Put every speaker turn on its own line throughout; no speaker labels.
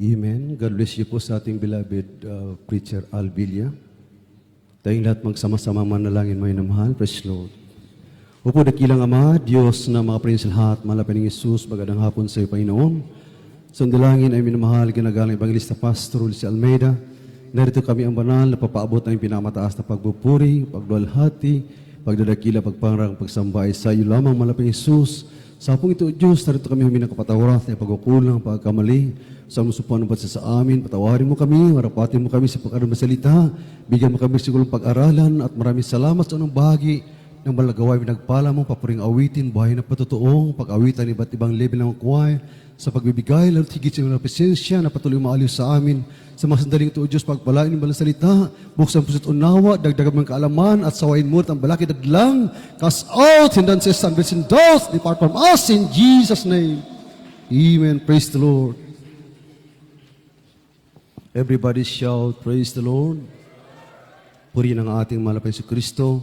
Amen. God bless you po sa ating beloved preacher Al Villa. Tayong lahat magsama-sama manalangin mo inamahal. Praise the Lord. Upo dakilang Ama, Diyos na mga prinsel lahat, malapit ng Isus, magandang hapon sa iyo, Panginoon. Sa dalangin ay minamahal, ginagalang Evangelista Pastor Luis Almeida. Narito kami ang banal na papaabot ng pinamataas na pagbupuri, pagluwalhati, pagdadakila, pagpangrang, pagsamba ay sa iyo lamang, malapit ng Isus. Sa hapong ito, Diyos, narito kami huminang kapatawaran at pagkukulang, pagkamali. Sa musupuan mo sa amin, patawarin mo kami, marapatin mo kami sa pag-aral ng salita, bigyan mo kami sigurong pag-aralan, at maraming salamat sa anong bahagi ng malagawa pinagpala mo, papuring awitin, buhay na patutuong, pag-awitan, iba't ibang level ng choir, sa pagbibigay, lalo higit sa mga presensya na patuloy maaliw sa amin. Sa mga sandaling ito, O Diyos, pagpalain ng balang salita, buksan puso't unawa, dagdagan ng kaalaman, at sawain mo ang balakid at lang, cast out hindrances and those, depart from us in Jesus' name. Amen. Praise the Lord. Everybody shout, praise the Lord. Purihin ang ating malapit si Kristo,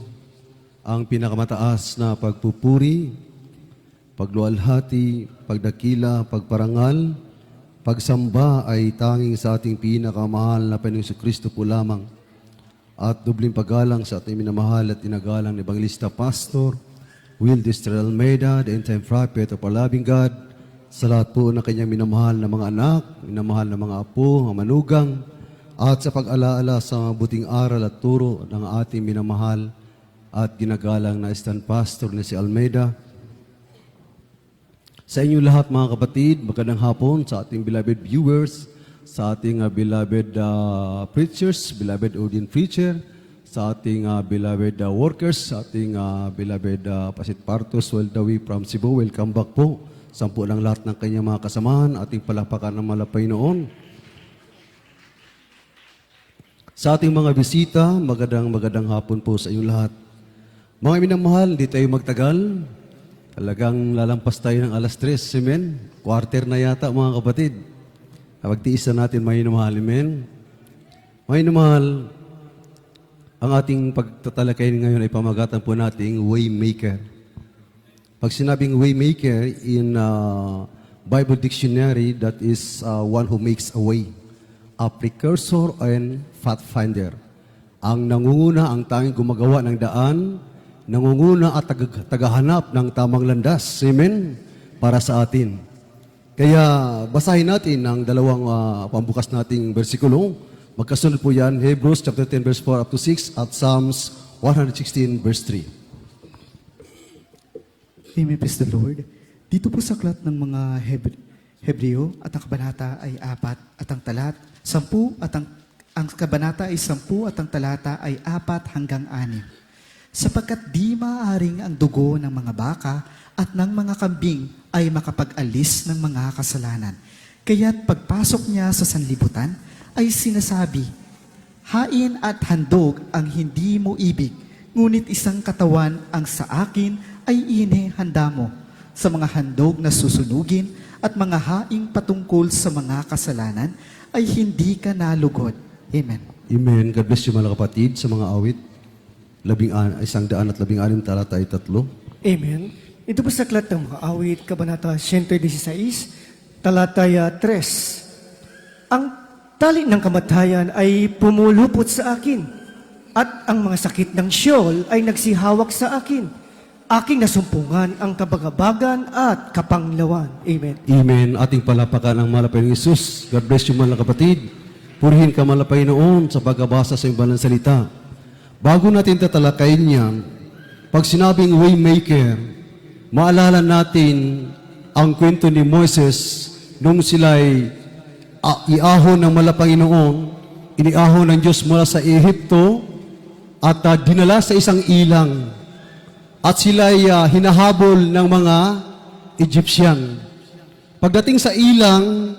ang pinakamataas na pagpupuri, pagluwalhati, pagdakila, pagparangal, pagsamba ay tanging sa ating pinakamahal na Panginoon si Kristo po lamang. At dubling paggalang sa ating minamahal at inagalang ni Evangelista Pastor Will Distral Almeida, the end-time prophet of our loving God, sa lahat po ng kanyang minamahal na mga anak, minamahal na mga apo, mga manugang, at sa pag-alaala sa mabuting aral at turo ng ating minamahal at ginagalang na stand pastor na si Almeida. Sa inyo lahat mga kapatid, magandang hapon sa ating beloved viewers, sa ating beloved preachers, beloved audience preacher, sa ating beloved workers, sa ating beloved Pasit Partos, Weldawi from Cebu, welcome back po. Sampu lang lahat ng kanyang mga kasamahan, ating palakpakan ng malapay noon. Sa ating mga bisita, magandang hapon po sa inyo lahat. Mga minamahal, hindi tayo magtagal. Talagang lalampas tayo ng alas 3, amen? Quarter na yata mga kapatid. Pagtiis na natin, mga minamahal, amen? Mga minamahal, ang ating pagtatalakayin ngayon ay pamagatan po nating Waymaker. Pag sinabing waymaker in Bible Dictionary, that is one who makes a way, a precursor and pathfinder. Ang nangunguna, ang tanging gumagawa ng daan, nangunguna at tagahanap ng tamang landas, amen, para sa atin. Kaya basahin natin ang dalawang pambukas nating bersikulo. Magkasunod po yan, Hebrews chapter 10 verse 4 up to 6 at Psalms 116 verse 3.
Amen, praise the Lord. Dito po sa aklat ng mga Hebreo at ang kabanata ay 4 at ang talat 10 at ang kabanata ay 10 at ang talata ay 4 hanggang 6. Sapagkat di maaaring ang dugo ng mga baka at ng mga kambing ay makapag-alis ng mga kasalanan. Kaya't pagpasok niya sa sanlibutan ay sinasabi, hain at handog ang hindi mo ibig, ngunit isang katawan ang sa akin ay inihanda mo sa mga handog na susunugin at mga haing patungkol sa mga kasalanan ay hindi ka nalugod. Amen.
Amen. God bless you mga kapatid sa mga awit. 116 talata ay 3.
Amen. Ito po sa aklat ng mga awit, kabanata 116, talataya 3. Ang tali ng kamatayan ay pumulupot sa akin, at ang mga sakit ng Sheol ay nagsihawak sa akin. Aking nasumpungan ang kabagabagan at kapanglawan. Amen.
Amen. Ating palapakan ang malapay ng Isus. God bless you mga kapatid. Purihin ka malapay noon sa pagbabasa sa iyong banal na salita. Bago natin tatalakayin yan, pag sinabing waymaker, maalala natin ang kwento ni Moses nung sila'y iahon ng Malapanginoon, iniahon ng Diyos mula sa Ehipto at dinala sa isang ilang. At sila'y hinahabol ng mga Egyptian. Pagdating sa ilang,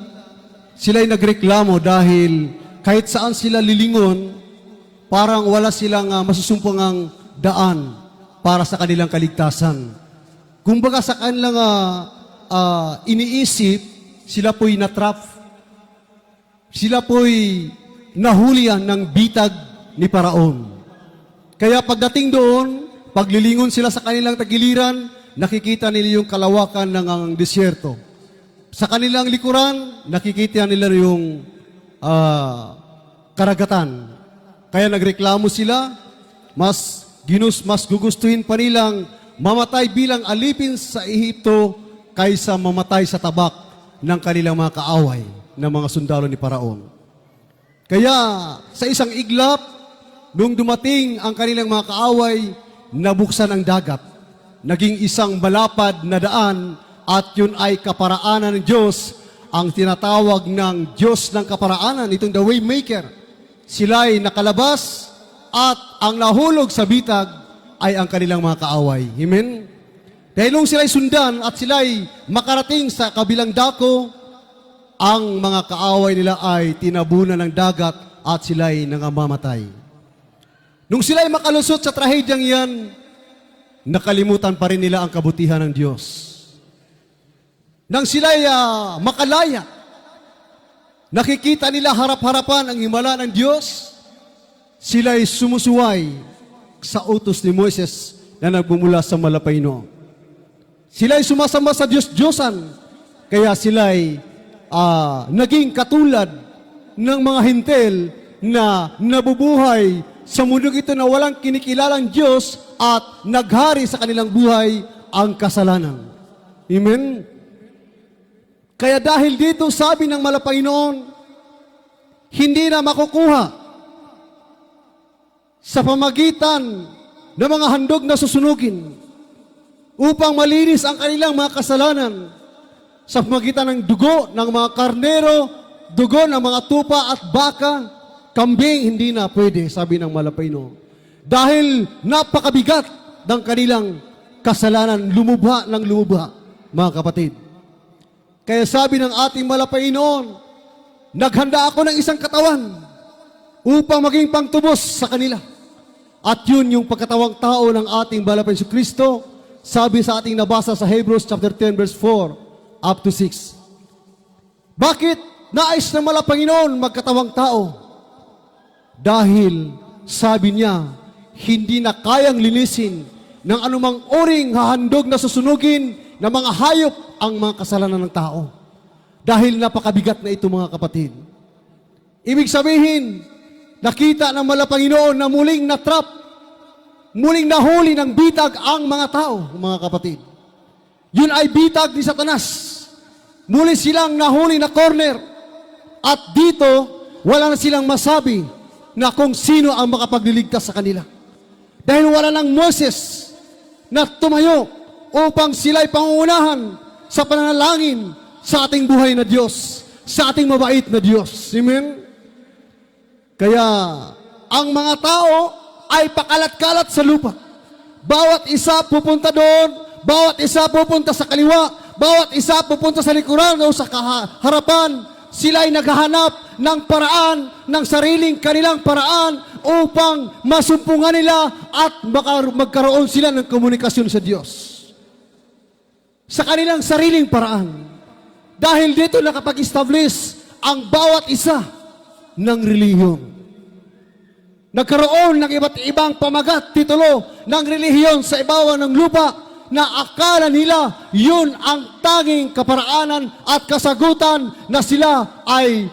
sila'y nagreklamo dahil kahit saan sila lilingon, parang wala silang masusumpungang daan para sa kanilang kaligtasan. Kumbaga sa kanilang iniisip, sila po'y natrap. Sila po'y nahulihan ng bitag ni Paraon. Kaya pagdating doon, paglilingon sila sa kanilang tagiliran, nakikita nila yung kalawakan ng ang disyerto. Sa kanilang likuran, nakikita nila yung karagatan. Kaya nagreklamo sila, mas gugustuhin pa nilang mamatay bilang alipin sa Ehipto kaysa mamatay sa tabak ng kanilang mga kaaway ng mga sundalo ni Paraon. Kaya sa isang iglap, nung dumating ang kanilang mga kaaway, nabuksan ang dagat. Naging isang malapad na daan at yun ay kaparaanan ng Diyos, ang tinatawag ng Diyos ng kaparaanan, itong the Waymaker. Sila ay nakalabas at ang nahulog sa bitag ay ang kanilang mga kaaway. Amen? Dahil nung sila'y sundan at sila'y makarating sa kabilang dako, ang mga kaaway nila ay tinabunan ng dagat at sila'y nangangamatay. Nung sila'y makalusot sa trahedyang iyan, nakalimutan pa rin nila ang kabutihan ng Diyos. Nang sila'y makalaya, nakikita nila harap-harapan ang himala ng Diyos, sila'y sumusuway sa utos ni Moises na nagmumula sa Malapayno. Sila'y sumasamba sa Diyos-Diyosan, kaya sila'y naging katulad ng mga hintel na nabubuhay sa mundong ito na walang kinikilalang Diyos at naghari sa kanilang buhay ang kasalanan. Amen? Kaya dahil dito, sabi ng Malapaynoon, hindi na makukuha sa pamagitan ng mga handog na susunugin upang malinis ang kanilang mga kasalanan sa pamagitan ng dugo ng mga karnero, dugo ng mga tupa at baka, kambing, hindi na pwede, sabi ng Malapayno. Dahil napakabigat ng kanilang kasalanan, lumubha ng lumubha, mga kapatid. Kaya sabi ng ating Malapaynoon, naghanda ako ng isang katawan upang maging pangtubos sa kanila. At yun yung pagkatawang tao ng ating Malapayno Kristo, sabi sa ating nabasa sa Hebrews chapter 10 verse 4 up to 6. Bakit nais ng Malapaynoon magkatawang tao? Dahil sabi niya, hindi na kayang linisin ng anumang uring hahandog na susunugin ng mga hayop ang mga kasalanan ng tao. Dahil napakabigat na ito, mga kapatid. Ibig sabihin, nakita ng Malapaynoon na muling natrap, muling nahuli ng bitag ang mga tao, mga kapatid. Yun ay bitag ni Satanas. Muli silang nahuli na corner. At dito, wala na silang masabi na kung sino ang makapagliligtas sa kanila. Dahil wala ng Moses na tumayo upang sila'y pangungunahan sa pananalangin sa ating buhay na Diyos, sa ating mabait na Diyos. Amen? Kaya, ang mga tao ay pakalat-kalat sa lupa. Bawat isa pupunta doon, bawat isa pupunta sa kaliwa, bawat isa pupunta sa likuran o sa harapan. Sila ay naghahanap ng paraan, ng sariling kanilang paraan upang masumpungan nila at magkaroon sila ng komunikasyon sa Diyos. Sa kanilang sariling paraan. Dahil dito nakapag-establish ang bawat isa ng relihiyon. Nagkaroon ng iba't ibang pamagat, titulo ng relihiyon sa ibabaw ng lupa na akala nila yun ang tanging kaparaanan at kasagutan na sila ay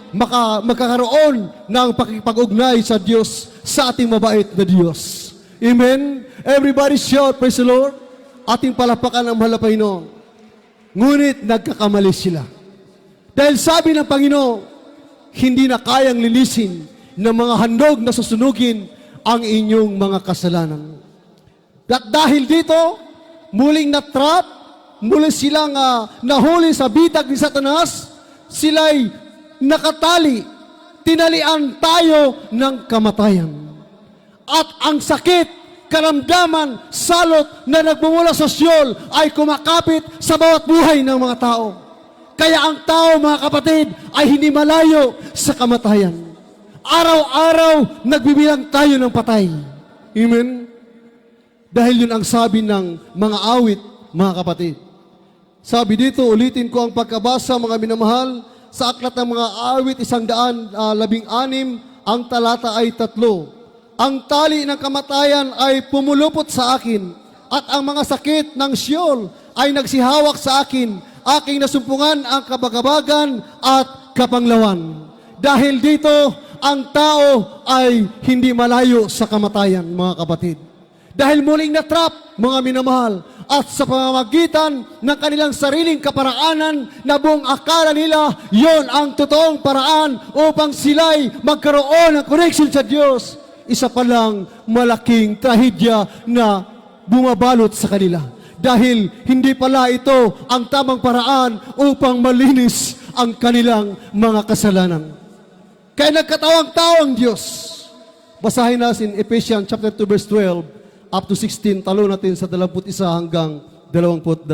magkakaroon ng pakipag-ugnay sa Diyos, sa ating mabait na Diyos. Amen? Everybody shout, praise the Lord. Ating palapakan ng Malapaynoon. Ngunit nagkakamali sila. Dahil sabi ng Panginoon, hindi na kayang linisin ng mga handog na susunugin ang inyong mga kasalanan. At dahil dito, muling natrap, muli silang nahuli sa bitag ni Satanas, sila'y nakatali, tinalian tayo ng kamatayan. At ang sakit, karamdaman, salot na nagmumula sa Sheol ay kumakapit sa bawat buhay ng mga tao. Kaya ang tao, mga kapatid, ay hindi malayo sa kamatayan. Araw-araw, nagbibilang tayo ng patay. Amen? Dahil yun ang sabi ng mga awit, mga kapatid. Sabi dito, ulitin ko ang pagkabasa, mga minamahal, sa aklat ng mga awit, 116, ang talata ay 3. Ang tali ng kamatayan ay pumulupot sa akin, at ang mga sakit ng Sheol ay nagsihawak sa akin, aking nasumpungan ang kabagabagan at kapanglawan. Dahil dito, ang tao ay hindi malayo sa kamatayan, mga kapatid. Dahil muling natrap, mga minamahal, at sa pamamagitan ng kanilang sariling kaparaanan na buong akala nila, yon ang totoong paraan upang sila'y magkaroon ng connection sa Diyos. Isa pa lang malaking trahedya na bumabalot sa kanila. Dahil hindi pala ito ang tamang paraan upang malinis ang kanilang mga kasalanan. Kaya nagkatawang tao ang Diyos. Basahin natin Ephesians chapter 2 verse 12 up to 16, talo natin sa 21 hanggang 22.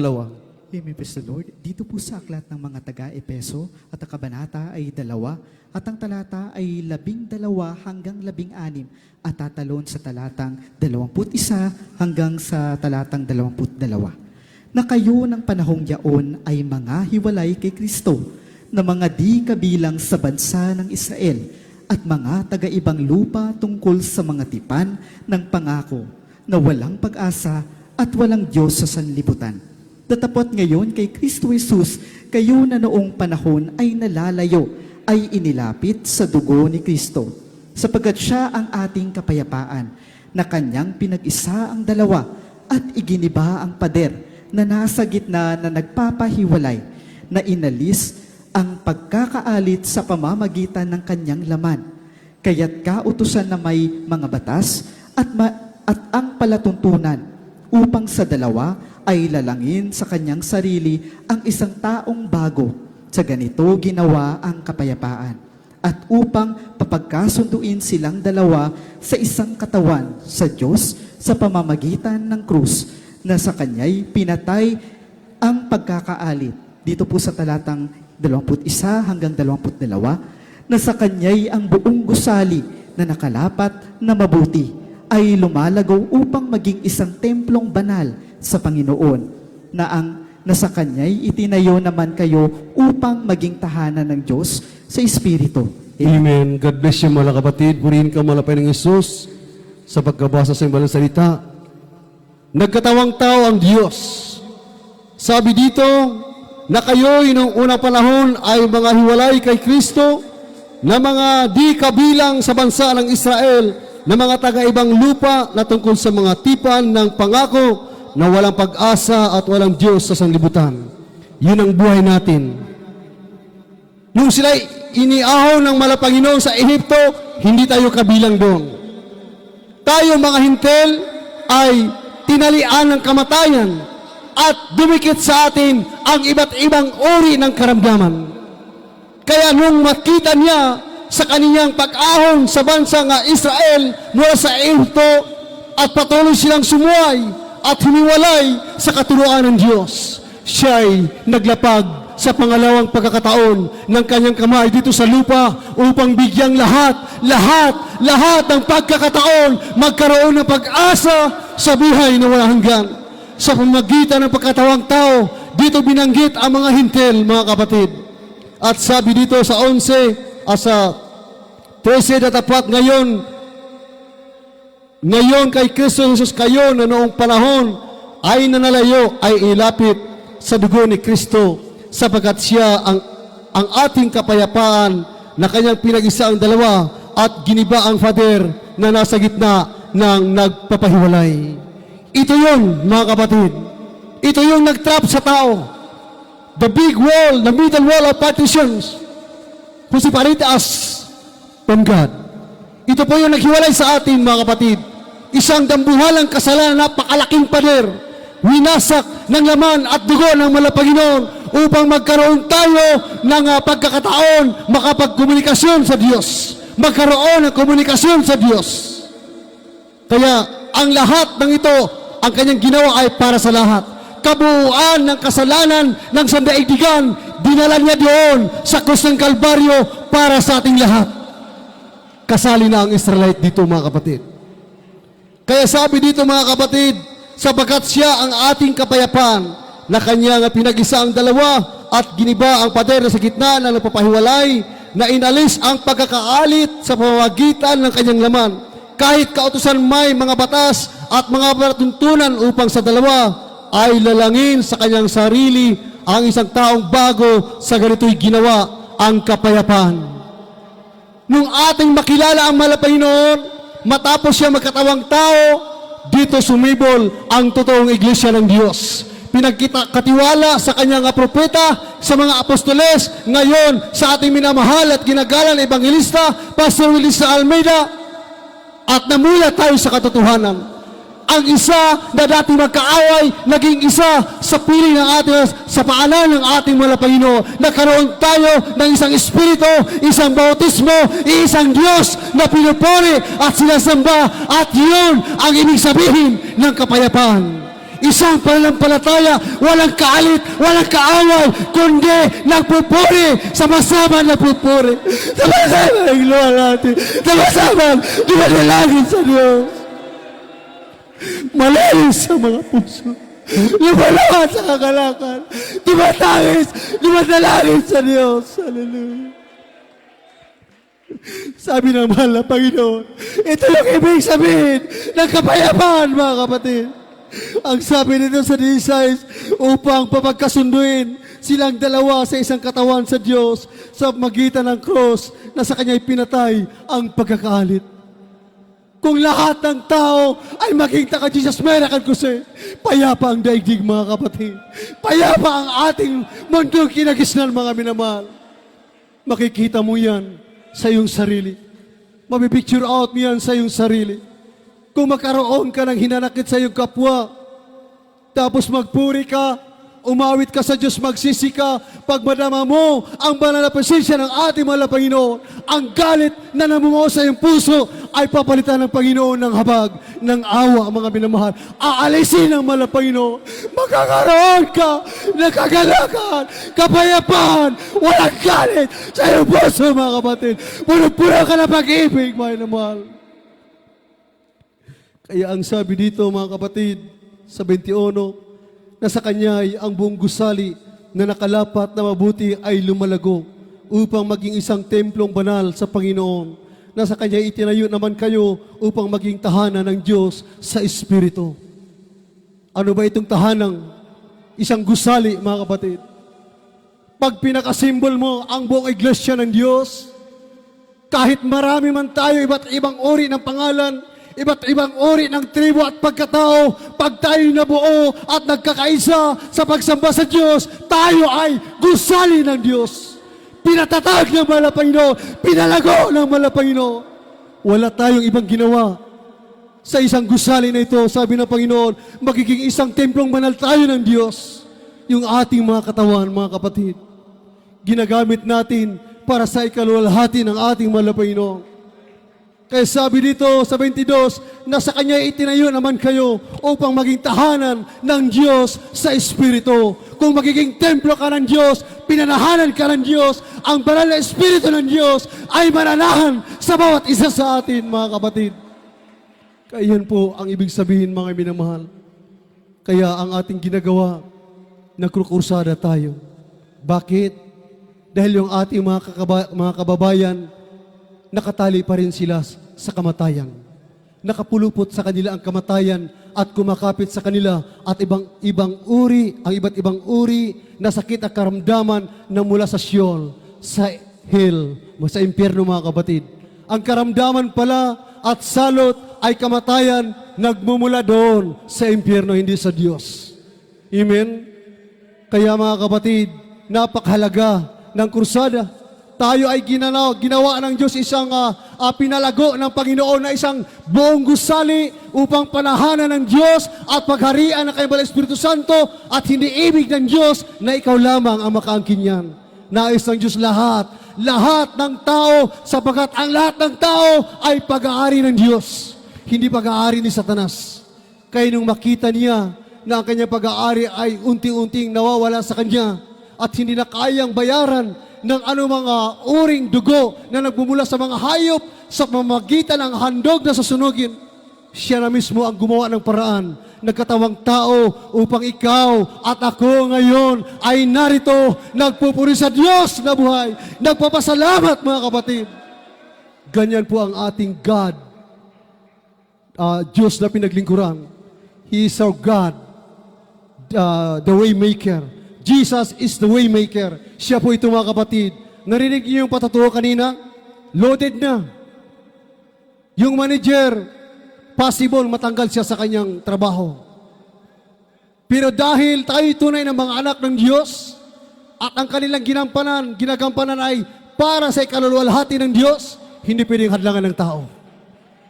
Amen, praise the Lord. Dito po sa aklat ng mga taga-Epeso at ang kabanata ay 2 at ang talata ay 12 hanggang 16 at tatalon sa talatang 21 hanggang sa talatang 22. Na kayo ng panahong yaon ay mga hiwalay kay Kristo na mga di kabilang sa bansa ng Israel at mga taga-ibang lupa tungkol sa mga tipan ng pangako na walang pag-asa at walang Diyos sa sanlibutan. Datapot ngayon kay Kristo Jesus, kayo na noong panahon ay nalalayo, ay inilapit sa dugo ni Kristo, sapagkat siya ang ating kapayapaan, na kanyang pinag-isa ang dalawa at iginiba ang pader na nasa gitna na nagpapahiwalay, na inalis ang pagkakaalit sa pamamagitan ng kanyang laman. Kaya't kautusan na may mga batas at ang palatuntunan upang sa dalawa ay lalangin sa kanyang sarili ang isang taong bago. Sa ganito ginawa ang kapayapaan. At upang papagkasunduin silang dalawa sa isang katawan sa Diyos sa pamamagitan ng krus na sa kanya'y pinatay ang pagkakaalit. Dito po sa talatang 21 hanggang 22, na sa kanya'y ang buong gusali na nakalapat na mabuti ay lumalagaw upang maging isang templong banal sa Panginoon, na sa Kanya'y itinayo naman kayo upang maging tahanan ng Diyos sa Espiritu.
Amen. God bless you, mga kapatid. Purihin ka, malapay ng Isus, sa pagkabasa sa ibalang salita. Nagkatawang tao ang Diyos. Sabi dito, na kayo'y noong unang panahon ay mga hiwalay kay Kristo, na mga di kabilang sa bansa ng Israel, na mga taga-ibang lupa na tungkol sa mga tipan ng pangako na walang pag-asa at walang Diyos sa sanlibutan. Yun ang buhay natin. Nung sila iniahon ng Malapanginoon sa Ehipto, hindi tayo kabilang doon. Tayo mga hintel ay tinalian ng kamatayan at dumikit sa atin ang iba't ibang uri ng karamdaman. Kaya nung makita niya sa kaniyang pag-ahon sa bansa nga Israel mula sa Ehipto at patuloy silang sumuway at hiniwalay sa katuruan ng Diyos, siya'y naglapag sa pangalawang pagkakataon ng kanyang kamay dito sa lupa upang bigyang lahat ng pagkakataon magkaroon ng pag-asa sa buhay na walang hanggan. Sa pamagitan ng pagkatawang tao, dito binanggit ang mga hintel, mga kapatid. At sabi dito sa 11, sa 13 na tapat ngayon kay Kristo Jesus kayo na noong panahon ay nanalayo, ay ilapit sa dugo ni Kristo, sapagkat siya ang ating kapayapaan na kanyang pinag-isa ang dalawa at giniba ang pader na nasa gitna ng nagpapahiwalay. Ito yun, mga kapatid. Ito yung nagtrap sa tao. The big wall, the middle wall of partitions, who separate us from God. Ito po yung naghiwalay sa atin, mga kapatid. Isang dambuhalang kasalanan, napakalaking pader, winasak ng laman at dugo ng Malapanginoon upang magkaroon tayo ng pagkakataon, makapagkomunikasyon sa Diyos, magkaroon ng komunikasyon sa Diyos. Kaya ang lahat ng ito, ang kanyang ginawa ay para sa lahat. Kabuuan ng kasalanan ng sandaigdigan, dinala niya doon sa krus ng Kalbaryo para sa ating lahat. Kasali na ang Israelite dito, mga kapatid. Kaya sabi dito, mga kapatid, sapagkat siya ang ating kapayapaan, na kanya nga pinag-isa ang dalawa at giniba ang pader na sa gitna na nagpapahiwalay, na inalis ang pagkakaalit sa pamamagitan ng kanyang laman. Kahit kautusan may mga batas at mga palatuntunan upang sa dalawa ay lalangin sa kanyang sarili ang isang taong bago sa ganito'y ginawa ang kapayapaan. Nung ating makilala ang Panginoon, matapos siya magkatawang tao, dito sumibol ang totoong iglesia ng Diyos. Pinagkatiwala sa kanyang propeta, sa mga apostoles, ngayon sa ating minamahal at ginagalang ebangelista, Pastor Willis Almeida, at namula tayo sa katotohanan. Ang isa na dati magkaaway, naging isa sa piling ng ating, sa paanan ng ating Panginoon. Nagkaroon tayo ng isang espiritu, isang bautismo, isang Diyos na pinupuri at sinasamba. At yun ang ibig sabihin ng kapayapaan. Isang pananampalataya, walang kaalit, walang kaaway, kundi nagpupuri, sama-sama nagpupuri. Sama-sama ang luha natin. Sama-sama dumadalangin sa Diyos. Malalis sa mga puso. Lumalakas sa kagalakan. Tumatangis, dumadalangin sa Diyos. Hallelujah. Sabi ng mahal na Panginoon, ito yung ibig sabihin ng kapayapaan, mga kapatid. Ang sabi nito sa 16, upang papagkasunduin silang dalawa sa isang katawan sa Diyos sa magitan ng cross na sa kanya'y pinatay ang pagkakaalit. Kung lahat ng tao ay maging taka Jesus Miracle Crusade, payapa ang daigdig, mga kapatid. Payapa ang ating mundong kinagisnan, mga minamahal. Makikita mo yan sa iyong sarili. Mabipicture out mo yan sa iyong sarili. Kung magkaroon ka ng hinanakit sa iyong kapwa, tapos magpuri ka, umawit ka sa Diyos, magsisi ka, pag madama mo ang banal na presensya ng ating mahal na Panginoon, ang galit na namumuo sa iyong puso ay papalitan ng Panginoon ng habag, ng awa, mga minamahal. Aalisin ng mahal na Panginoon. Magkakaroon ka ng kagalakan, kapayapaan, walang galit sa iyong puso, mga kapatid. Puno-puno ka na pag-ibig, mga minamahal. Kaya ang sabi dito, mga kapatid, sa 21, na sa kanya ay ang buong gusali na nakalapat na mabuti ay lumalago upang maging isang templong banal sa Panginoon, na sa kanya itinayo naman kayo upang maging tahanan ng Diyos sa Espiritu. Ano ba itong tahanang? Isang gusali, mga kapatid. Pag pinakasimbol mo ang buong iglesia ng Diyos, kahit marami man tayo, iba't ibang uri ng pangalan, iba't ibang uri ng tribo at pagkatao, pag tayo nabuo at nagkakaisa sa pagsamba sa Diyos, tayo ay gusali ng Diyos. Pinatatag ng mahal na Panginoon, pinalago ng mahal na Panginoon. Wala tayong ibang ginawa sa isang gusali na ito. Sabi ng Panginoon, magiging isang templong banal tayo ng Diyos. Yung ating mga katawan, mga kapatid, ginagamit natin para sa ikaluwalhati ng ating mahal na Panginoon. Kaya sabi dito sa 22, na sa Kanya itinayo naman kayo upang maging tahanan ng Diyos sa Espiritu. Kung magiging templo ka ng Diyos, pinanahanan ka ng Diyos, ang banal na Espiritu ng Diyos ay mananahan sa bawat isa sa atin, mga kapatid. Kaya yan po ang ibig sabihin, mga minamahal. Kaya ang ating ginagawa, nagkukursada tayo. Bakit? Dahil yung ating mga kababayan, nakatali pa rin sila sa kamatayan. Nakapulupot sa kanila ang kamatayan at kumakapit sa kanila at ibang uri, ang iba't ibang uri na sakit at karamdaman na mula sa Sheol, sa hell, sa impyerno, mga kapatid. Ang karamdaman pala at salot ay kamatayan nagmumula doon sa impyerno, hindi sa Diyos. Amen? Kaya, mga kapatid, napakahalaga ng krusada. Tayo ay ginawa ng Diyos isang pinalago ng Panginoon na isang buong gusali upang panahanan ng Diyos at pagharian ng kanyang Espiritu Santo, at hindi ibig ng Diyos na ikaw lamang ang makaangkin yan. Nais ng Diyos lahat ng tao, sapagkat ang lahat ng tao ay pag-aari ng Diyos, hindi pag-aari ni Satanas. Kaya nung makita niya na ang kanyang pag-aari ay unti-unting nawawala sa kanya at hindi na kayang bayaran ng anumang uring dugo na nagbumula sa mga hayop sa pamamagitan ng handog na sasunugin, siya na mismo ang gumawa ng paraan, nagkatawang tao upang ikaw at ako ngayon ay narito, nagpupuri sa Diyos na buhay, nagpapasalamat, mga kapatid. Ganyan po ang ating God, Diyos na pinaglingkuran. He is our God, the way maker, Jesus is the way maker. Siya po ito mga kapatid. Narinig niyo yung patutuo kanina? Loaded na. Yung manager, possible matanggal siya sa kanyang trabaho. Pero dahil tayo tunay ng mga anak ng Diyos, at ang kanilang ginagampanan ay para sa ikaluluwalhati ng Diyos, hindi pwedeng hadlangan ng tao.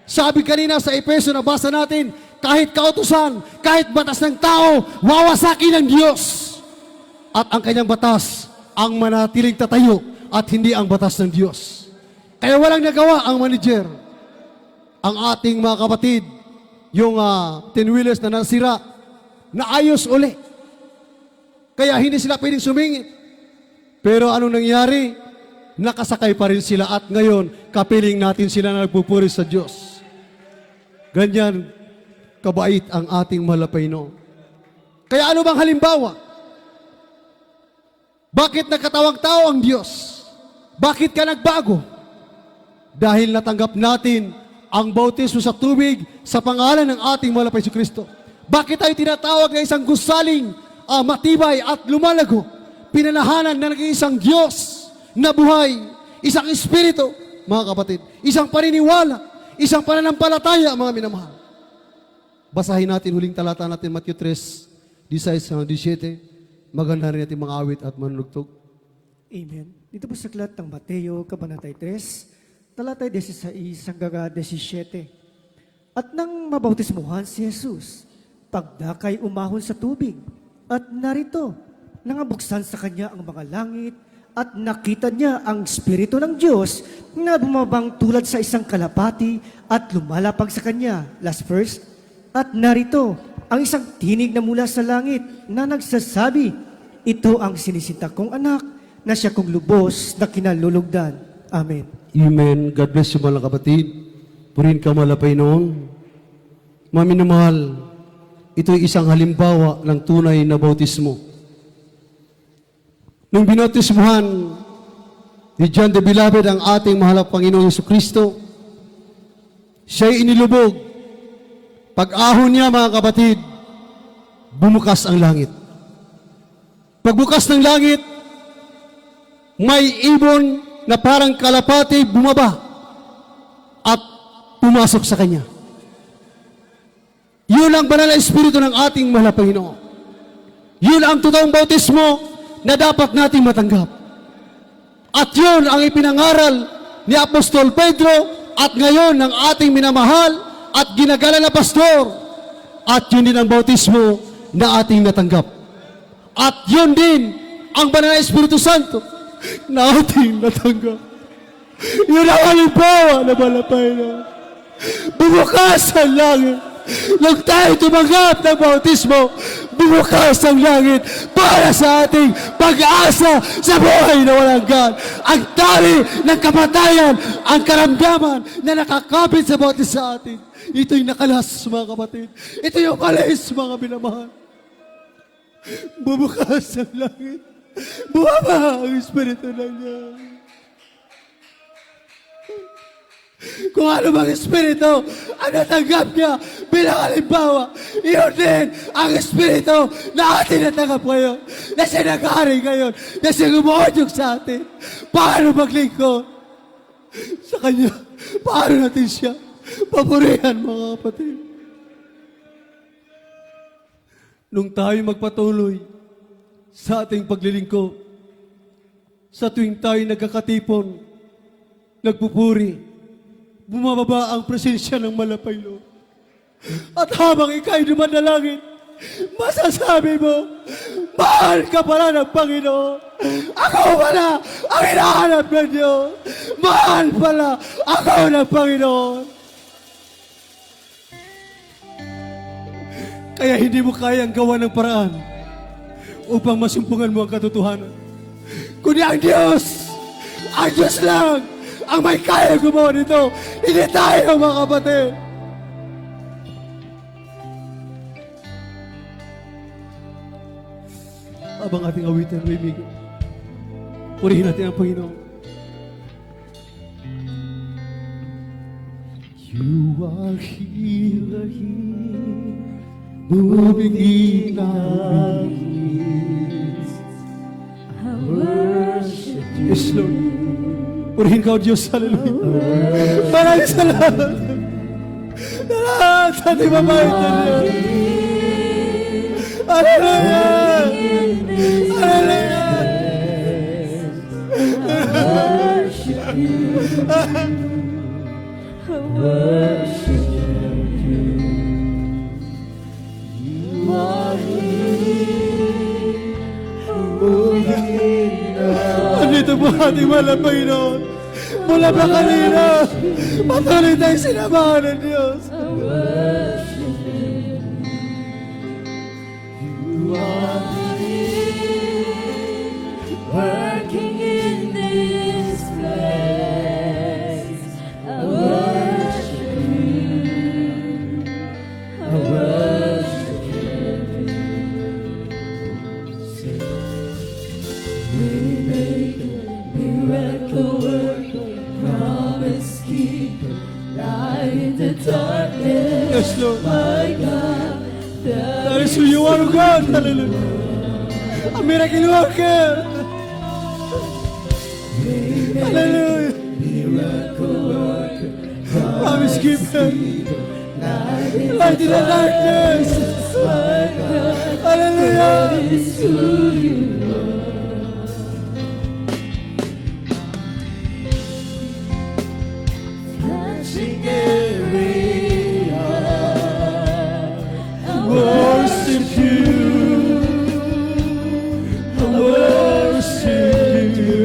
Sabi kanina sa Efeso na basa natin, kahit kautusan, kahit batas ng tao, wawasakin ng Diyos. At ang kanyang batas, ang manatiling tatayo at hindi ang batas ng Diyos. Kaya walang nagawa ang manager. Ang ating mga kapatid, yung 10-wheelers na nasira, naayos uli. Kaya hindi sila pwedeng sumingit. Pero anong nangyari? Nakasakay pa rin sila at ngayon, kapiling natin sila na nagpupuri sa Diyos. Ganyan, kabait ang ating malapayno. Kaya ano bang halimbawa? Bakit nagkatawang tao ang Diyos? Bakit ka nagbago? Dahil natanggap natin ang bautismo sa tubig sa pangalan ng ating mahal na Panginoong Kristo. Bakit tayo tinatawag na isang gusaling, matibay at lumalago? Pinanahanan na naging isang Diyos na buhay, isang Espiritu, mga kapatid, isang paniniwala, isang pananampalataya, mga minamahal. Basahin natin huling talata natin, Matthew 3:16-17. Maganda rin natin mga awit at manunugtog.
Amen. Dito po sa aklat ng Mateo, Kabanata 3, talatay 16 hanggang 17. At nang mabautismuhan si Jesus, pagdakay umahon sa tubig, at narito, nangabuksan sa kanya ang mga langit, at nakita niya ang Espiritu ng Diyos na bumabang tulad sa isang kalapati at lumalapag sa kanya. Last verse. At narito, ang isang tinig na mula sa langit na nagsasabi, ito ang sinisinta kong anak na siya kong lubos na kinalulugdan. Amen.
Amen. God bless you mga kapatid. Purin ka malapay noon. Maminamahal, ito'y isang halimbawa ng tunay na bautismo. Nung binautismuhan ni John the Beloved ang ating mahal na Panginoong Jesucristo, siya'y inilubog. Pag-ahon niya mga kapatid, bumukas ang langit. Pagbukas ng langit, may ibon na parang kalapati bumaba at pumasok sa kanya. Yun ang banal na espiritu ng ating mahal na Panginoon. Yun ang totoong bautismo na dapat nating matanggap. At yun ang ipinangaral ni Apostol Pedro at ngayon ng ating minamahal at ginagala na pastor. At yun din ang bautismo na ating natanggap. At yun din ang banal na Espiritu Santo na ating natanggap. Yun ang halimbawa na malapay na bumukas ang langit. Nung tayo tumanggap ng bautismo, bumukas ang langit para sa ating pag-asa sa buhay na walang hanggan. Ang tali ng kamatayan, ang karamdaman na nakakapit sa bawat isa sa atin. Ito'y nakalas, mga kapatid. Ito yung kalis, mga binamahal. Bumukas ang langit. Bumaba ang Espiritu ng Diyos. Kung ano bang Espiritu ang natanggap niya bilang halimbawa, iyon din ang Espiritu na atin natanggap ngayon, na siya nag-ari ngayon, na siya gumuudyog sa atin. Paano maglingkod sa Kanya? Paano natin siya papurihan, mga kapatid? Nung tayo magpatuloy sa ating paglilingkod, sa tuwing tayo nagkakatipon, nagpupuri, bumababa ang presensya ng malapay Lord. At habang ika'y dumadalangin, masasabi mo, mahal ka pala ng Panginoon. Ako pala ang hinahanap ng Diyos. Mahal pala ako ng Panginoon. Kaya hindi mo kayang gawa ng paraan upang masumpungan mo ang katotohanan. Kundi ang Diyos lang ang may kaya gumawa nito. Hindi tayo, mga kapatid. Habang ating awitan, may migo, purihin natin ang Panginoon. You are here, moving in our midst. Yes, Lord. Purihin ka, O Diyos. Hallelujah. Maraming salamat. Lahat ating mabait na Diyos. Hallelujah. Hallelujah. Andito po ating mahal na Panginoon. Mula pa kanina, patuloy tayong sinamahan ng Diyos.
Working in this place, I worship you. I worship you. Miracle worker, promise keeper, light in the darkness.
Yes, Lord.
My God,
That is who you are, O God. Hallelujah. A miracle worker. Hallelujah.
miracle worker,
Promise keeper. Light in the darkness.
my God,
Hallelujah.
is who you are. Touching every heart, I
Worship you. I worship you.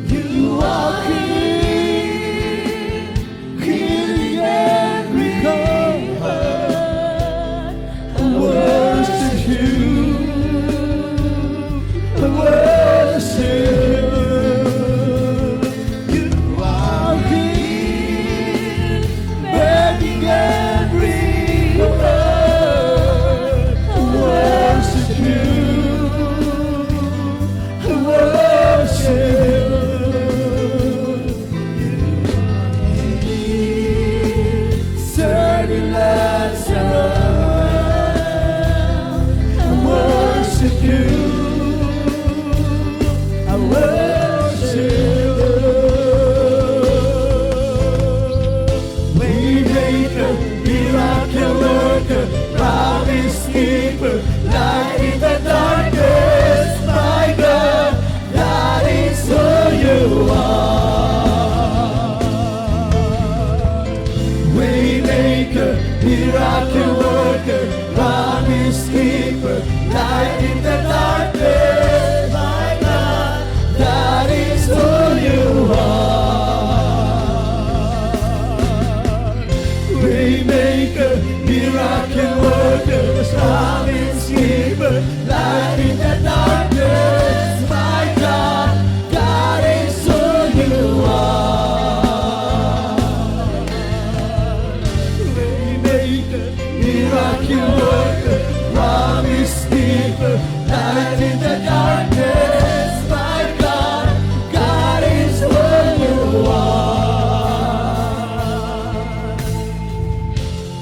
You are King, healing every heart. I worship you. I worship you. You are King, begging every heart. I worship you. I worship you. Turning lights around. I worship you. I worship you. Waymaker, miracle worker, promise keeper, light in the darkness. My God, that is who you are. Waymaker, miracle worker, promise keeper, light in the darkness. My God, that is who you are. Waymaker, miracle worker, promise keeper, light in the darkness. My God, that is who you are. Waymaker, miracle worker, promise keeper, light in the darkness. My God, God is who you are.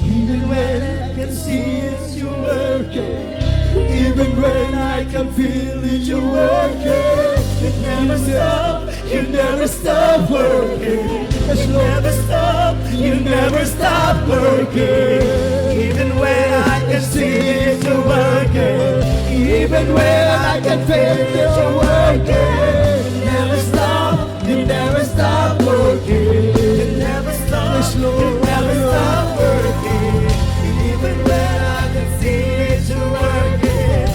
Even when I can see it, you're working. Even when I can feel it, you're working. You never stop, you never stop working. You never stop, you never stop working. Even when I can see it, you're working. Even when I can feel it, you're working. You never stop, you never stop working. You never stop, you never stop working. Even when I can see it, you're working.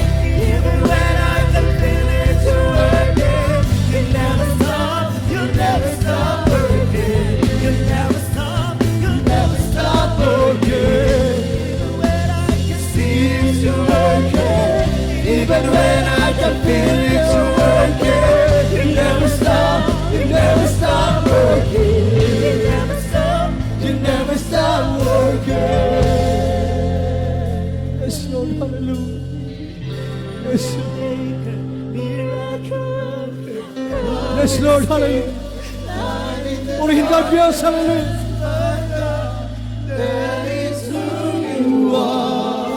Even when I can feel it, you're working. You never stop, you never stop working. You never stop, you never stop working. Even when I can see it, you're working. Even when I can feel it, you're working. You never stop, you never stop working. You never stop, you never stop working. Yes, Lord, hallelujah. Yes, yes, Lord, hallelujah. Purihin ka, Diyos, hallelujah. That is who you are.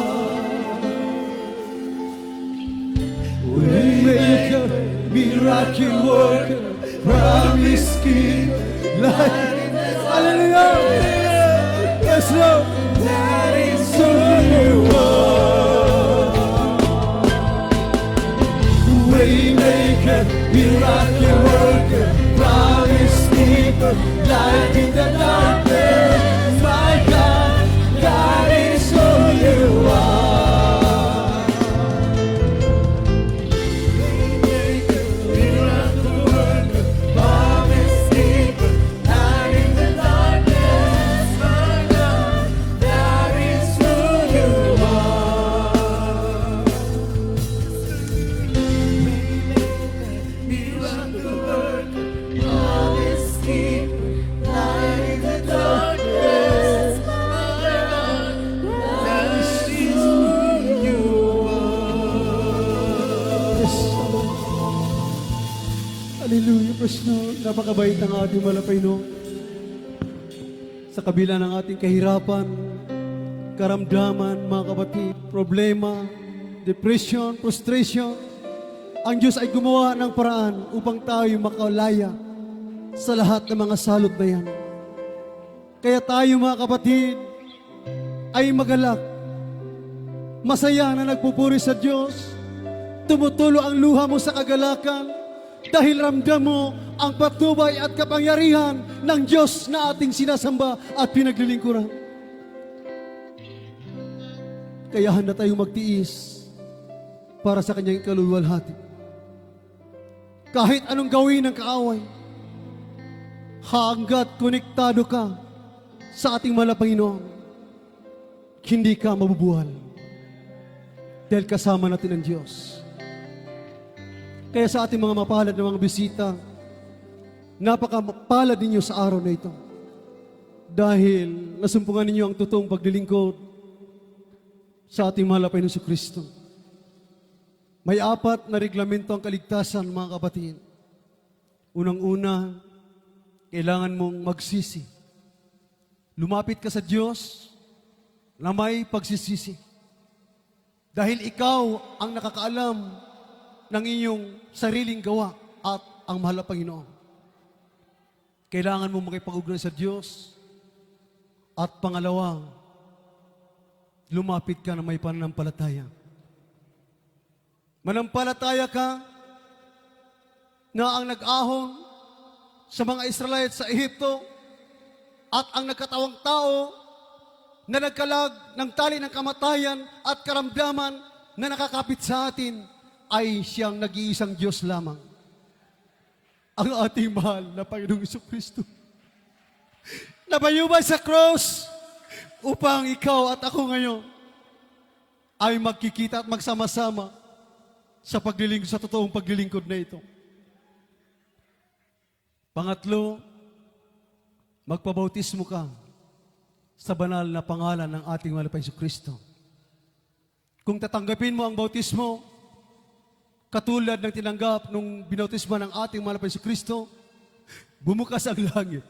Waymaker, miracle miracle worker, promise keeper, light in the Hallelujah! Yes, Lord! That is who you are. Waymaker, miracle worker, promise keeper, light in the darkness. My God, that is who you are. Waymaker, miracle worker, promise keeper, light in the darkness. My God, that is who you are. Miracle worker, promise keeper, light in the darkness. My God, that is who you are. Yes, Lord. Hallelujah, praise Lord. Napakabait ang ating malapay, no? Sa kabila ng ating kahirapan, karamdaman, mga kapatid, problema, depression, frustration, ang Diyos ay gumawa ng paraan upang tayo makalaya sa lahat ng mga salot na yan. Kaya tayo, mga kapatid, ay magalak, masaya na nagpupuri sa Diyos, tumutulo ang luha mo sa kagalakan, dahil ramdam mo ang patnubay at kapangyarihan ng Diyos na ating sinasamba at pinaglilingkuran. Kaya handa tayong magtiis para sa kanyang kaluluwalhati. Kahit anong gawin ng kaaway, hanggat konektado ka sa ating mahal na Panginoon, hindi ka mabubuhal. Dahil kasama natin ang Diyos. Kaya sa ating mga mapalad na mga bisita, napakapalad ninyo sa araw na ito. Dahil nasumpungan ninyo ang totoong paglilingkod sa ating mahal na Panginoon si Kristo. May 4 na reglamento ang kaligtasan, mga kapatid. Unang-una, kailangan mong magsisi. Lumapit ka sa Diyos na may pagsisisi. Dahil ikaw ang nakakaalam ng iyong sariling gawa at ang mahal na Panginoon. Kailangan mong makipag-ugnayan sa Diyos. At pangalawa, lumapit ka na may pananampalataya. Manampalataya ka na ang nag-ahon sa mga Israelite sa Ehipto at ang nagkatawang tao na nagkalag ng tali ng kamatayan at karamdaman na nakakapit sa atin ay siyang nag-iisang Diyos lamang. Ang ating mahal na Panginoong Jesucristo. Nabayubay sa cross upang ikaw at ako ngayon ay magkikita at magsama-sama sa paglilingkod, sa totoong paglilingkod na ito. Pangatlo, magpabautismo ka sa banal na pangalan ng ating mahal na Jesucristo. Kung tatanggapin mo ang bautismo, katulad ng tinanggap nung binautismo ng ating mahal na Jesucristo, bumukas ang langit.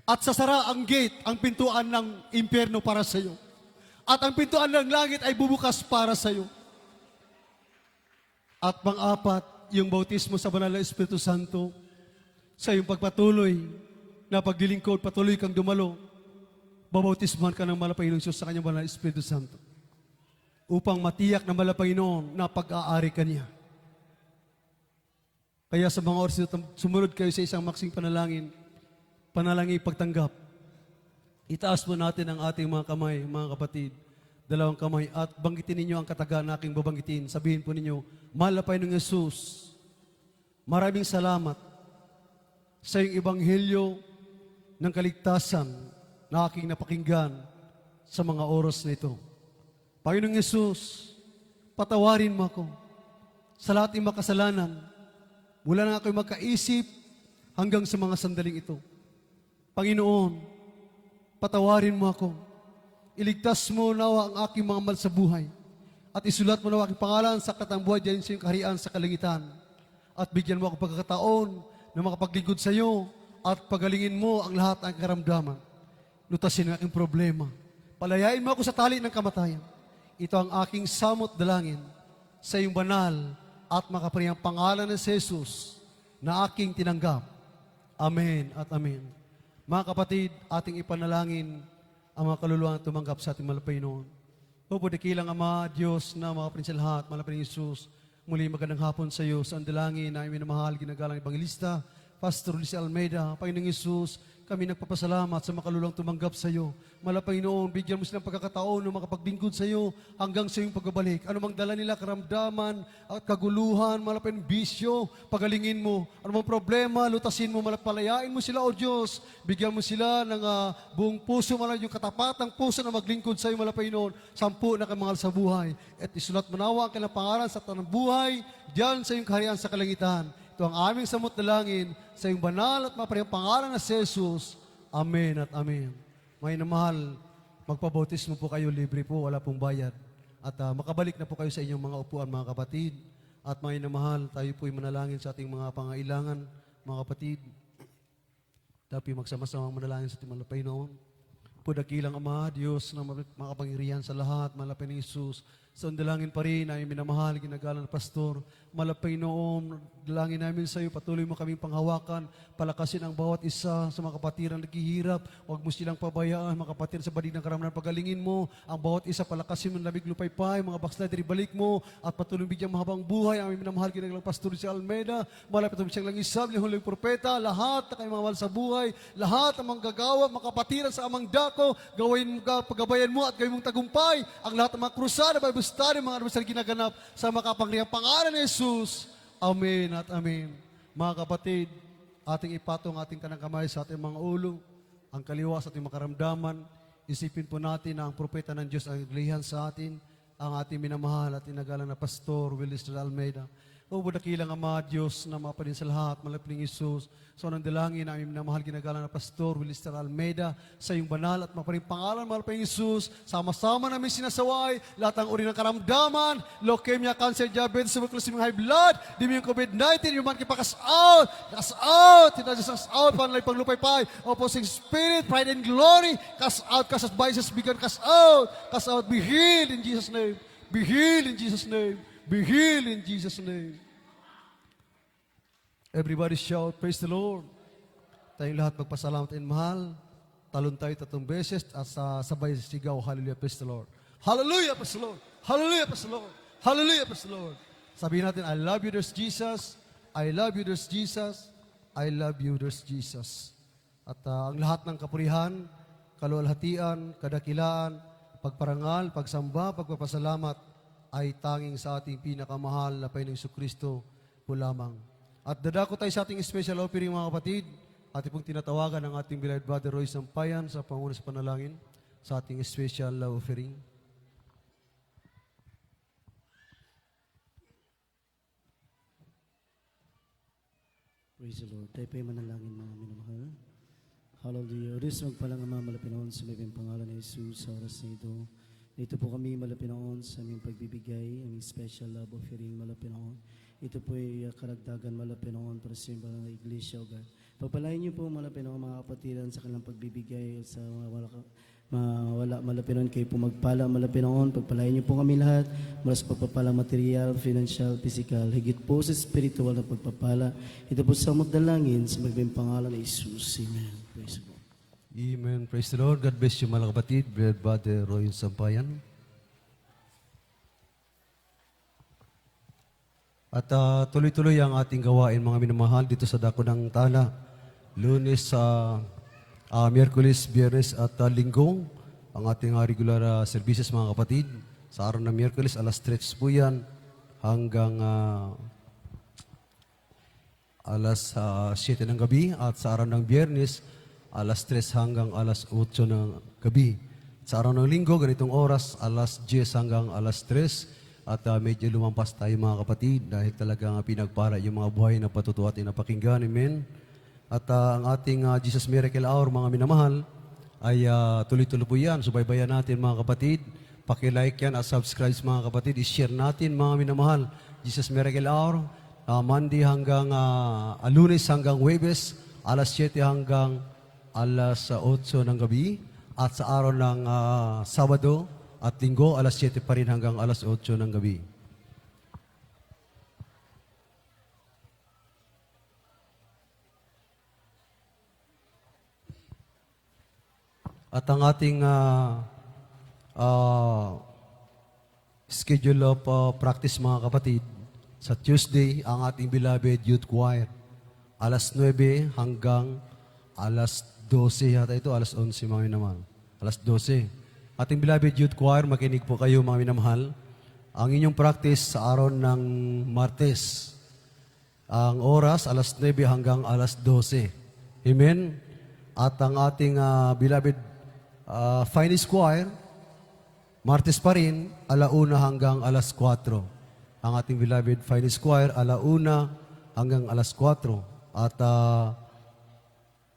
At sasara ang gate, ang pintuan ng impyerno para sa iyo. At ang pintuan ng langit ay bubukas para sa iyo. At pang-apat, yung bautismo sa banal na Espiritu Santo, sa iyong pagpatuloy na paglilingkod, patuloy kang dumalo, babautismuhan ka ng mahal na Panginoong Diyos sa kanyang banal na Espiritu Santo. Upang matiyak na mahal na Panginoon na pag-aari ka niya. Kaya sa mga oras ito, sumunod kayo sa isang maksing panalangin, panalangin pagtanggap. Itaas mo natin ang ating mga kamay, mga kapatid, 2 kamay, at banggitin ninyo ang kataga na aking babanggitin. Sabihin po ninyo, mahal na Panginoong Yesus, maraming salamat sa iyong ebanghelyo ng kaligtasan na aking napakinggan sa mga oras na ito. Panginoong Yesus, patawarin mo ako sa lahat ng makasalanan mula na ako'y magkaisip hanggang sa mga sandaling ito. Panginoon, patawarin mo ako. Iligtas mo nawa ang aking mga mal sa buhay. At isulat mo nawa aking pangalan sa katang buhay diyan sa iyong kaharian sa kalangitan. At bigyan mo ako pagkakataon na makapaglingkod sa iyo at pagalingin mo ang lahat ng karamdaman. Lutasin ang aking problema. Palayain mo ako sa tali ng kamatayan. Ito ang aking samot dalangin sa iyong banal at makapangyarihang pangalan ng Jesus na aking tinanggap. Amen at amen. Mga kapatid, ating ipanalangin ang mga kaluluwa na tumanggap sa ating malapay noon. Opo, dakilang Ama, Diyos na mga prinsilahat, malapay ng Jesus, muli magandang hapon sa iyo sa andalangin na aming minamahal, ginagalang Evangelista, Pastor Luis Almeida. Panginoong Jesus, kami nagpapasalamat sa makalulang tumanggap sa iyo. Malapay noon, bigyan mo silang pagkakataon na makapaglingkod sa iyo hanggang sa iyong pagbabalik. Ano mang dala nila, karamdaman at kaguluhan, malapay ng bisyo, pagalingin mo. Ano mang problema, lutasin mo, malapalayain mo sila, O Diyos. Bigyan mo sila ng buong puso, yung katapatang puso na maglingkod sa iyo, malapay noon. 10 na kamahal sa buhay. At isulat manawa ang kanilang pangalan sa tanang buhay, diyan sa iyong kaharian sa kalangitan. Ito ang aming samot dalangin sa iyong banal at maparihang pangalan na si Jesus. Amen at amen. May namahal, magpabautismo po kayo, libre po, wala pong bayad. At makabalik na po kayo sa inyong mga upuan, mga kapatid. At may namahal, tayo po'y manalangin sa ating mga pangailangan, mga kapatid. Tayo magsama-sama manalangin sa ating malapay noon. Po dakilang Ama, Diyos na makapangyarihan sa lahat, malapay ni Jesus. Sa dalangin pa rin ay minamahal, ginagalang na pastor. Malapay noon, dalangin namin sa iyo, patuloy mo kaming panghawakan, palakasin ang bawat isa sa mga kapatiran na naghihirap. Huwag mo silang pabayaan, mga kapatiran sa badig ng karamdaman, pagalingin mo. Ang bawat isa, palakasin mo ng labig lupaypay, mga backslider, ibalik mo. At patuloy bigyan mahabang buhay, ang aming minamahal, ginagalang pastor si Almeida. Malapit mo siyang langisab, yung huling propeta, lahat na kayong mga mahal sa buhay, lahat ng mga gagawa, mga kapatiran sa amang dako, paggabayan mo at gawin mong tagumpay. Ang lahat ng mga krusada, bustari, mga armasal ginaganap sa makapangyarihang pangalan ni Jesus. Amen at amen. Mga kapatid, ating ipatong ating kanang kamay sa ating mga ulo, ang kaliwa sa ating makaramdaman. Isipin po natin na ang propeta ng Diyos ang naglihan sa atin, ang ating minamahal at inagalang na Pastor Willis Almeida. O dakilang Ama, Diyos na mapanin sa lahat, malapit ng Jesus. So nang dalangin na aming minamahal ginagalang na Pastor Willis Almeida sa iyong banal at mapanin pangalan, malapit ng Jesus. Sama-sama namin sinasaway lahat ng uri ng karamdaman, leukemia, cancer, diabetes, tuberculosis, high blood, dimi yung COVID-19, yung man kipakas out, cast out, panalay panglupay-pay, opposing spirit, pride and glory, cast out, biases, begin, cast out, be healed in Jesus' name, be healed in Jesus' name. Be healed in Jesus' name. Everybody shout, praise the Lord. Tayong lahat magpasalamat and mahal. Talon tayo 3 beses at sabay sigaw, hallelujah, praise the Lord. Hallelujah, praise the Lord. Hallelujah, praise the Lord. Hallelujah, praise the Lord. Sabihin natin, I love you, there's Jesus. I love you, there's Jesus. I love you, there's Jesus. At ang lahat ng kapurihan, kaluwalhatian, kadakilaan, pagparangal, pagsamba, pagpapasalamat, ay tanging sa ating pinakamahal na Panginoong Jesucristo po lamang. At dadako tayo sa ating special offering, mga kapatid. Ating pong tinatawagan ang ating beloved Brother Roy Sampayan sa panguna sa panalangin sa ating special love offering.
Praise the Lord. Tayo po'y manalangin, mga minamahal. Hallelujah. Oris magpalang Ama, malapinoon sa may pangalan ni Jesus sa oras na ito. Ito po kami malapinoon sa aming pagbibigay, aming special love offering malapinoon. Ito po ay karagdagan malapinoon para sa mga iglesia, O God. Pagpalain niyo po malapinoon mga kapatiran sa kanilang pagbibigay sa wala malapinoon kayo po magpala malapinoon. Pagpalain niyo po kami lahat mula sa pagpapala material, financial, physical, higit po sa spiritual na pagpapala. Ito po sa dalangin sa magbibigang pangalan ni Jesus. Amen. Praise the Lord.
Amen. Praise the Lord. God bless you, mga kapatid. Brother Roy Sampayan. At tuloy-tuloy ang ating gawain, mga minamahal, dito sa Dako ng Tala. Lunes, Miyerkules, Biyernes at Linggo. Ang ating regular services, mga kapatid. Sa araw ng Miyerkules, alas 3 po yan. Hanggang alas 7 ng gabi. At sa araw ng Biyernes, alas 3 hanggang alas 8 ng gabi. Sa araw ng Linggo, ganitong oras, alas 10 hanggang alas 3. At medyo lumampas tayo, mga kapatid, dahil talagang pinagpala yung mga buhay na patutuwa at napakinggan. Amen. At ang ating Jesus Miracle Hour, mga minamahal, ay tuloy-tuloy po yan. Subaybayan natin, mga kapatid. Pakilike yan at subscribe, mga kapatid. I-share natin, mga minamahal. Jesus Miracle Hour, Monday hanggang Lunes hanggang Huwebes, alas 7 hanggang alas 8 ng gabi, at sa araw ng Sabado at Linggo, alas 7 pa rin hanggang alas 8 ng gabi. At ang ating schedule of practice mga kapatid, sa Tuesday, ang ating beloved youth choir. Alas 9 hanggang alas 12 yata ito, alas 11 mga minamahal. Alas 12. Ating beloved youth choir, makinig po kayo mga minamahal. Ang inyong practice sa araw ng Martes. Ang oras, alas 9 hanggang alas 12. Amen? At ang ating beloved finest choir, Martes pa rin, alauna hanggang alas 4. Ang ating beloved finest choir, alauna hanggang alas 4. At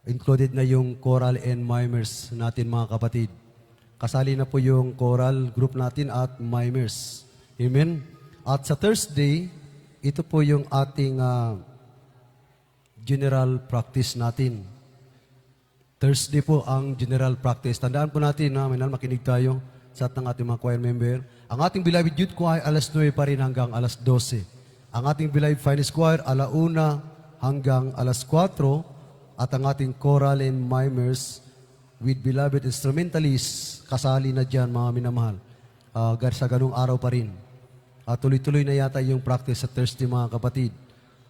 included na yung choral and mimers natin mga kapatid. Kasali na po yung choral group natin at mimers. Amen? At sa Thursday, ito po yung ating general practice natin. Thursday po ang general practice. Tandaan po natin na makinig tayo sa ng ating mga choir member. Ang ating beloved youth choir, alas 9 pa rin hanggang alas 12. Ang ating beloved finest choir, alauna hanggang alas 4. At ang ating choral and mimers with beloved instrumentalists, kasali na dyan mga minamahal. Sa ganung araw pa rin. Tuloy-tuloy na yata yung practice sa Thursday mga kapatid.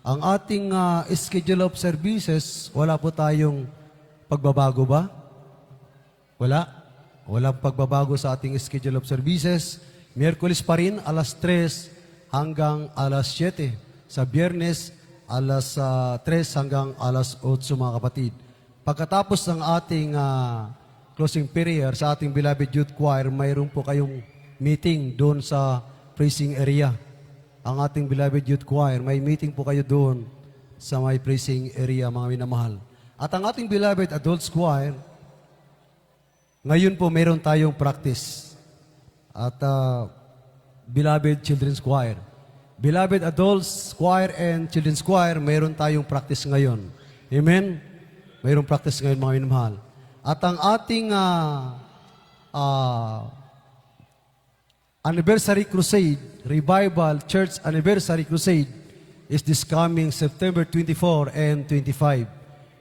Ang ating schedule of services, wala po tayong pagbabago ba? Wala. Walang pagbabago sa ating schedule of services. Miyerkules pa rin, alas 3 hanggang alas 7. Sa Biyernes, alas 3 hanggang alas 8 mga kapatid. Pagkatapos ng ating closing prayer sa ating beloved youth choir, mayroon po kayong meeting doon sa praising area. Ang ating beloved youth choir, may meeting po kayo doon sa may praising area mga minamahal. At ang ating beloved adults choir, ngayon po mayroon tayong practice. At beloved children's choir. Beloved adults choir and children's choir, mayroon tayong practice ngayon. Amen? Mayroong practice ngayon mga minamahal. At ang ating anniversary crusade, revival church anniversary crusade is this coming September 24 and 25.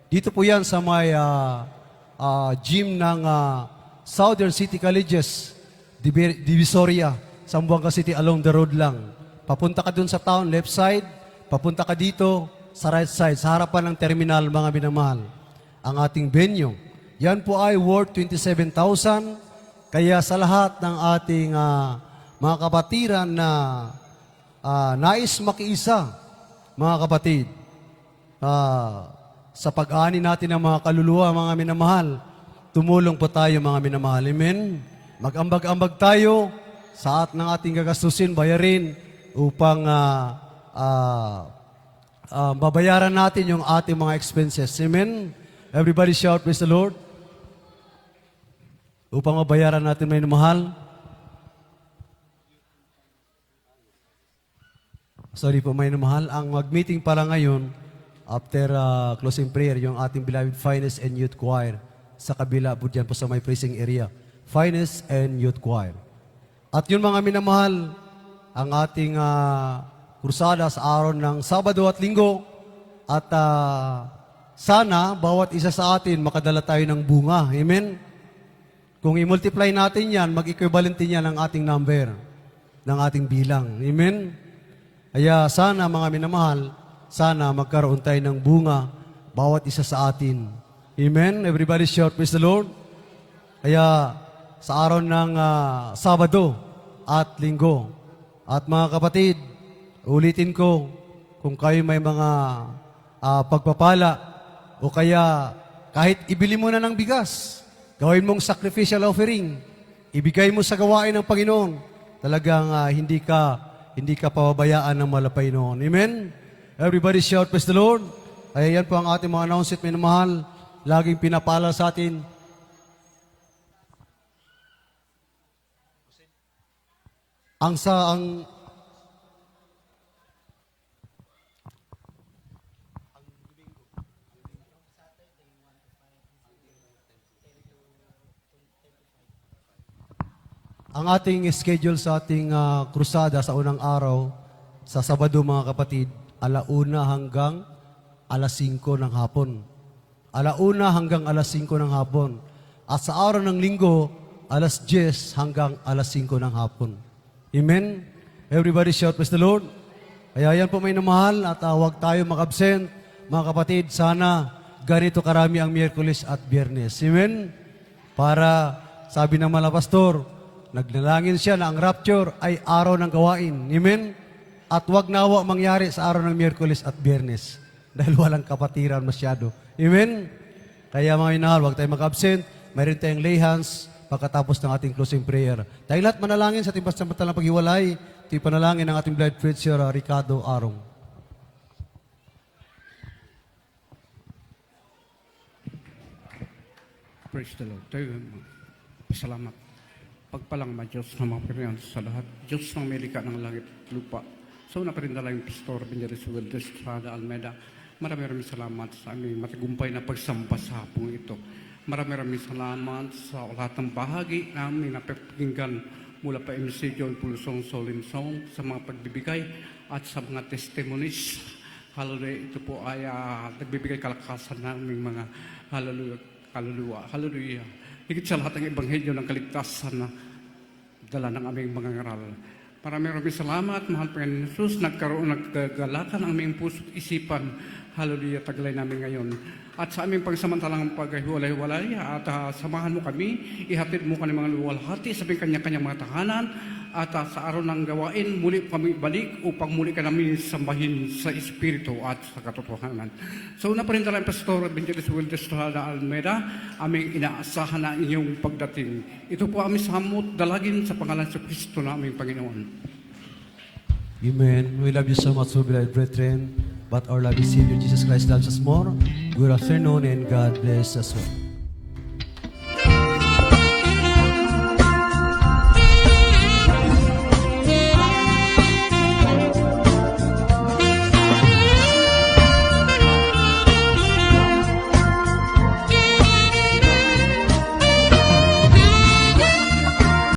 Dito po yan sa may gym ng Southern City Colleges, Divisoria, Zamboanga City, along the road lang. Papunta ka dun sa town, left side. Papunta ka dito, sa right side, sa harapan ng terminal, mga binamahal. Ang ating venue. Yan po ay worth 27,000. Kaya sa lahat ng ating mga kapatiran na nais makiisa, mga kapatid, sa pag-ani natin ng mga kaluluwa, mga minamahal, tumulong po tayo mga minamahal. Amen? Mag-ambag-ambag tayo sa ng ating gagastusin, bayarin upang babayaran natin yung ating mga expenses. Amen? Everybody shout, praise the Lord. Upang mabayaran natin may minamahal. Sorry po may minamahal. Ang mag-meeting para ngayon, after closing prayer, yung ating beloved finest and youth choir sa kabila po dyan po sa may praising area. Finest and youth choir. At yun mga minamahal, ang ating krusada sa araw ng Sabado at Linggo. At sana, bawat isa sa atin, makadala tayo ng bunga. Amen? Kung i-multiply natin yan, mag-equivalent yan ang ating number, ng ating bilang. Amen? Kaya sana mga minamahal, sana magkaroon tayo ng bunga, bawat isa sa atin. Amen? Everybody shout, praise the Lord. Kaya sa araw ng Sabado at Linggo. At mga kapatid, ulitin ko, kung kayo may mga pagpapala o kaya kahit ibili mo na ng bigas, gawin mong sacrificial offering, ibigay mo sa gawain ng Panginoon, talagang hindi ka pababayaan ng malapay noon. Amen? Everybody shout, praise the Lord. Kaya yan po ang ating mga announcement, minamahal. Laging pinapala sa atin. Ang ating schedule sa ating krusada sa unang araw, sa Sabado mga kapatid, 1:00 hanggang 5:00 ng hapon. 1:00 hanggang 5:00 ng hapon. At sa araw ng linggo, alas 10 hanggang alas 5 ng hapon. Amen? Everybody shout, praise the Lord. Kaya yan po may namahal at huwag tayo mag-absent. Mga kapatid, sana ganito karami ang Miyerkules at Biyernes. Amen? Para, sabi ng mga pastor, nagnalangin siya na ang rapture ay araw ng gawain. Amen? At huwag nawa mangyari sa araw ng Miyerkules at Biyernes. Dahil walang kapatiran masyado. Amen? Kaya mga minahal, huwag tayo mag-absent. Mayroon tayong lay hands pagkatapos ng ating closing prayer. Tayo lahat manalangin sa ating pasamantalang paghiwalay. Ito yung panalangin ng ating blood preacher, Ricardo Arong.
Praise the Lord. Tayo, pasalamat. Pagpalang ma Diyos na mga Pilihan sa lahat. Diyos ng melika ng langit at lupa. So naparindala yung Pastor Benjaris Wildes Estrada Almeida. Maraming salamat sa aming matagumpay na pagsamba sa hapong ito. Maraming salamat sa lahat ng bahagi namin na napapakinggan mula pa MC John Pulsong Solinsong sa mga pagbibigay at sa mga testimonies. Hallelujah. Ito po ay nagbibigay kalakasan naming mga kaluluwa. Hallelujah. Higit sa lahat ng ebanghelyo ng kaligtasan na dala ng aming mga ngaral. Maraming salamat, mahal Panginoon Jesus. Naggagalakan ang aming puso't isipan. Hallelujah, taglay namin ngayon. At sa aming pagsamantalang paghiwalay-walay, at samahan mo kami, ihatid mo kami mga luwalhati sa kanya-kanyang mga tahanan, at sa araw ng gawain, muli kami balik upang muli ka namin sambahin sa Espiritu at sa katotohanan. So una pa rin talang Pastor Benjaris Wildes Estrada Almeida, aming inaasahan na inyong pagdating. Ito po aming samot dalagin sa pangalan sa Kristo na aming Panginoon.
Amen. We love you so much, beloved brethren. But our loving Savior Jesus Christ loves us more. Good afternoon and God bless us all.